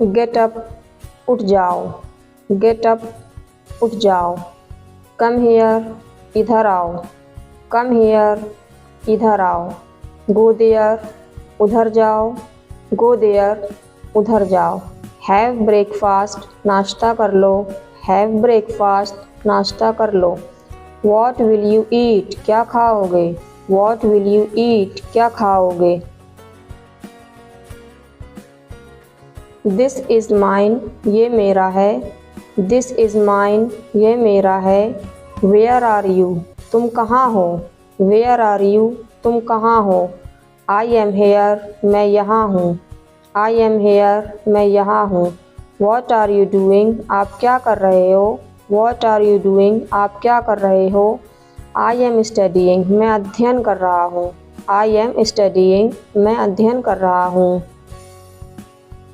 Get up, उठ जाओ। Get up, उठ जाओ। कम हियर, इधर आओ। कम हियर, इधर आओ। गो देयर, उधर जाओ। गो देयर, उधर जाओ। हैव ब्रेकफास्ट, नाश्ता कर लो। हैव ब्रेकफास्ट, नाश्ता कर लो। वॉट विल यू ईट, क्या खाओगे। वॉट विल यू ईट, क्या खाओगे। दिस इज़ माइन, ये मेरा है। दिस इज़ माइन, ये मेरा है। वेयर आर यू, तुम कहाँ हो। वेयर आर यू, तुम कहाँ हो। आई एम हेयर, मैं यहाँ हूँ। आई एम हेयर, मैं यहाँ हूँ। वॉट आर यू डूइंग, आप क्या कर रहे हो। वॉट आर यू डूइंग, आप क्या कर रहे हो। आई एम स्टडीइंग, मैं अध्ययन कर रहा हूँ। आई एम स्टडीइंग, मैं अध्ययन कर रहा हूँ।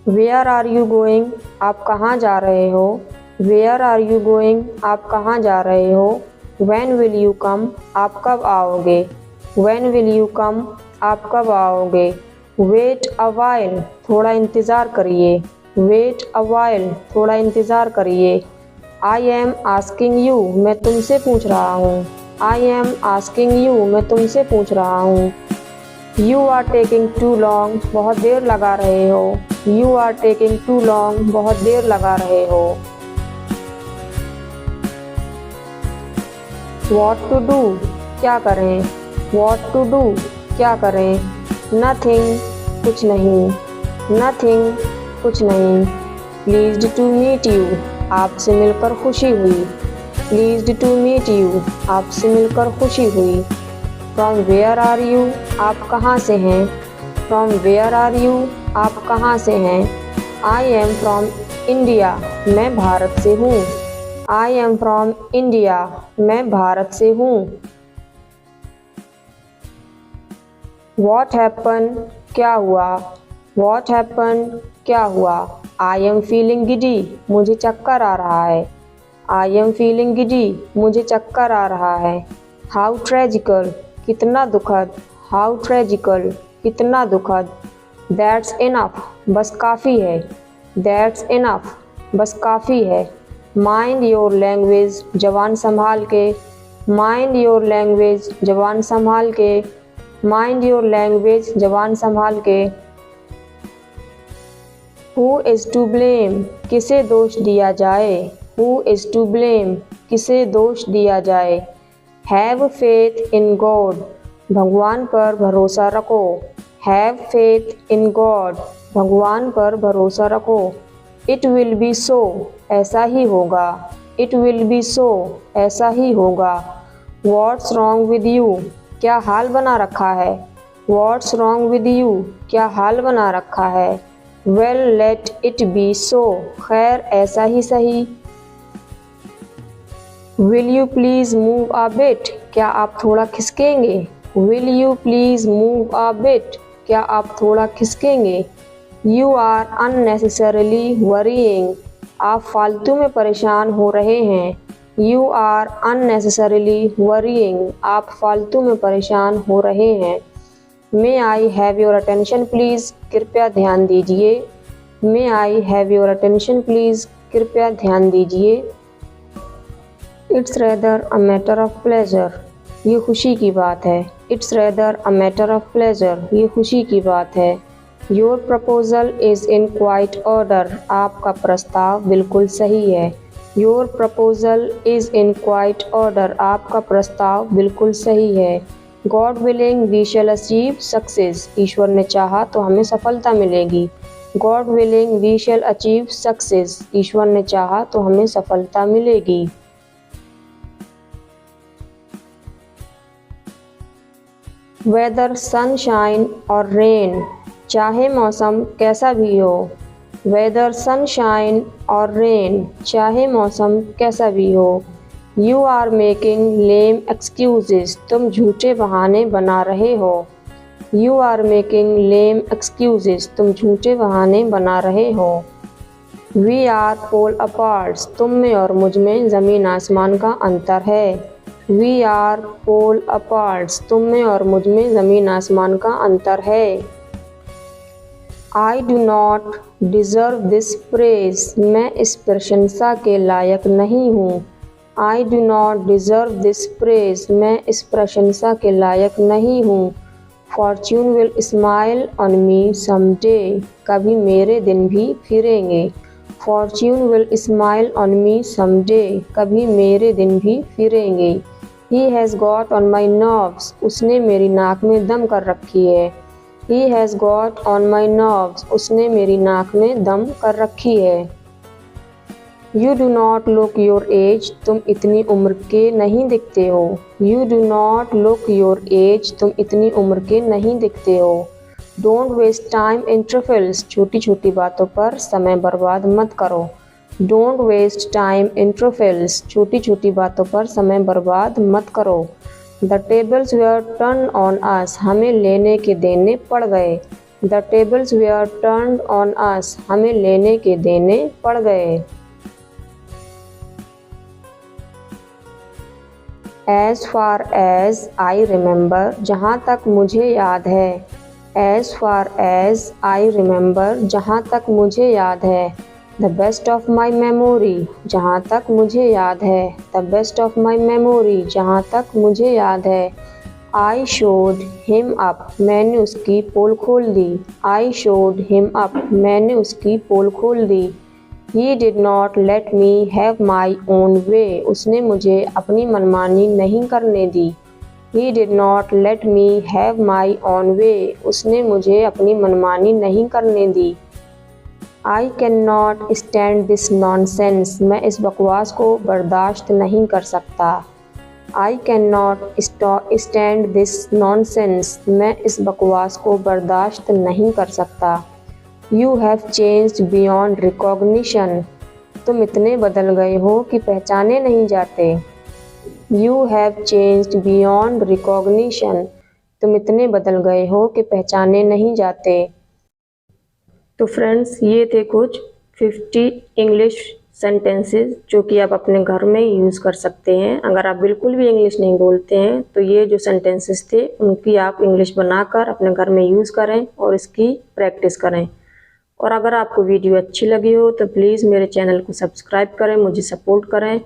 वेयर आर यू गोइंग, आप कहाँ जा रहे हो। वेयर आर यू गोइंग, आप कहाँ जा रहे हो। व्हेन विल यू कम, आप कब आओगे। व्हेन विल यू कम, आप कब आओगे। वेट अ वाइल, थोड़ा इंतज़ार करिए। वेट अ वाइल, थोड़ा इंतज़ार करिए। आई एम आस्किंग यू, मैं तुमसे पूछ रहा हूँ। आई एम आस्किंग यू, मैं तुमसे पूछ रहा हूँ। You are taking too long, बहुत देर लगा रहे हो। You are taking too long, बहुत देर लगा रहे हो। वॉट टू डू, क्या करें। वॉट टू डू, क्या करें। नथिंग, कुछ नहीं। नथिंग, कुछ नहीं। प्लीज्ड टू मीट यू, आपसे मिलकर खुशी हुई। प्लीज्ड टू मीट यू, आपसे मिलकर खुशी हुई। फ्रॉम वेयर आर यू, आप कहाँ से हैं। फ्रॉम वेयर आर यू, आप कहाँ से हैं। आई एम फ्रॉम इंडिया, मैं भारत से हूँ। आई एम फ्रॉम इंडिया, मैं भारत से हूँ। वॉट हैपन, क्या हुआ। वॉट हैपन, क्या हुआ। आई एम फीलिंग गिडी, मुझे चक्कर आ रहा है। आई एम फीलिंग गिडी, मुझे चक्कर आ रहा है। हाउ ट्रेजिकल, कितना दुखद। हाउ ट्रेजिकल, कितना दुखद। दैट्स इनफ, बस काफ़ी है। दैट्स इनफ, बस काफ़ी है। माइंड योर लैंग्वेज, जबान संभाल के। माइंड योर लैंग्वेज, जबान संभाल के। माइंड योर लैंग्वेज, जबान संभाल के। हु इज़ टू ब्लेम, किसे दोष दिया जाए। हु इज़ टू ब्लेम, किसे दोष दिया जाए। हैव फेथ इन गॉड, भगवान पर भरोसा रखो। हैव फेथ इन गॉड, भगवान पर भरोसा रखो। इट विल बी सो, ऐसा ही होगा। इट विल बी सो, ऐसा ही होगा। व्हाट्स रॉन्ग विद यू, क्या हाल बना रखा है। व्हाट्स रॉन्ग विद यू, क्या हाल बना रखा है। Well let it be so, खैर ऐसा ही सही। Will you please move a bit, क्या आप थोड़ा खिसकेंगे। Will you please move a bit, क्या आप थोड़ा खिसकेंगे। यू आर अननेसेसरली वरीइंग, आप फालतू में परेशान हो रहे हैं। यू आर अननेसेसरली वरीइंग, आप फालतू में परेशान हो रहे हैं। May I have your attention please, कृपया ध्यान दीजिए। May I have your attention please, कृपया ध्यान दीजिए। It's rather a matter of pleasure, ये खुशी की बात है। It's rather a matter of pleasure, ये खुशी की बात है। Your proposal is in quite order, आपका प्रस्ताव बिल्कुल सही है। Your proposal is in quite order, आपका प्रस्ताव बिल्कुल सही है। God willing we shall achieve success, ईश्वर ने चाहा तो हमें सफलता मिलेगी। God willing we shall achieve success, ईश्वर ने चाहा तो हमें सफलता मिलेगी। वेदर सनशाइन और रेन, चाहे मौसम कैसा भी हो। वेदर सनशाइन और रेन, चाहे मौसम कैसा भी हो। You are making lame excuses, तुम झूठे बहाने बना रहे हो। You are making lame excuses, तुम झूठे बहाने बना रहे हो। वी आर पोल अपार्ट्स, तुम में और मुझ में ज़मीन आसमान का अंतर है। वी आर पोल अपार्ट्स, तुम में और मुझ में ज़मीन आसमान का अंतर है। I do not deserve this praise. मैं इस प्रशंसा के लायक नहीं हूँ। I do not deserve this praise. मैं इस प्रशंसा के लायक नहीं हूँ। Fortune will smile on me someday. कभी मेरे दिन भी फिरेंगे। Fortune will smile on me someday. कभी मेरे दिन भी फिरेंगे। He has got on my nerves. उसने मेरी नाक में दम कर रखी है। He has got on my nerves. उसने मेरी नाक में दम कर रखी है। You do not look your age. तुम इतनी उम्र के नहीं दिखते हो। You do not look your age. तुम इतनी उम्र के नहीं दिखते हो। Don't waste time in trifles. छोटी छोटी बातों पर समय बर्बाद मत करो। Don't waste time in trifles. छोटी छोटी बातों पर समय बर्बाद मत करो। The tables were turned on us. हमें लेने के देने पड़ गए। The tables were turned on us. हमें लेने के देने पड़ गए। As far as I remember. जहाँ तक मुझे याद है। As far as I remember. जहाँ तक मुझे याद है। The best of my memory. जहाँ तक मुझे याद है। The best of my memory. जहाँ तक मुझे याद है। I showed him up. मैंने उसकी पोल खोल दी। I showed him up. मैंने उसकी पोल खोल दी। He did not let me have my own way. उसने मुझे अपनी मनमानी नहीं करने दी। He did not let me have my own way. उसने मुझे अपनी मनमानी नहीं करने दी। I cannot stand this nonsense. मैं इस बकवास को बर्दाश्त नहीं कर सकता। I cannot stand this nonsense. मैं इस बकवास को बर्दाश्त नहीं कर सकता। You have changed beyond recognition. तुम इतने बदल गए हो कि पहचाने नहीं जाते। You have changed beyond recognition. तुम इतने बदल गए हो कि पहचाने नहीं जाते। तो फ्रेंड्स, ये थे कुछ 50 इंग्लिश सेंटेंसेस जो कि आप अपने घर में यूज़ कर सकते हैं। अगर आप बिल्कुल भी इंग्लिश नहीं बोलते हैं तो ये जो सेंटेंसेस थे उनकी आप इंग्लिश बनाकर अपने घर में यूज़ करें और इसकी प्रैक्टिस करें। और अगर आपको वीडियो अच्छी लगी हो तो प्लीज़ मेरे चैनल को सब्सक्राइब करें, मुझे सपोर्ट करें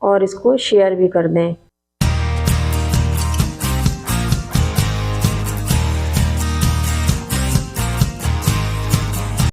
और इसको शेयर भी कर दें।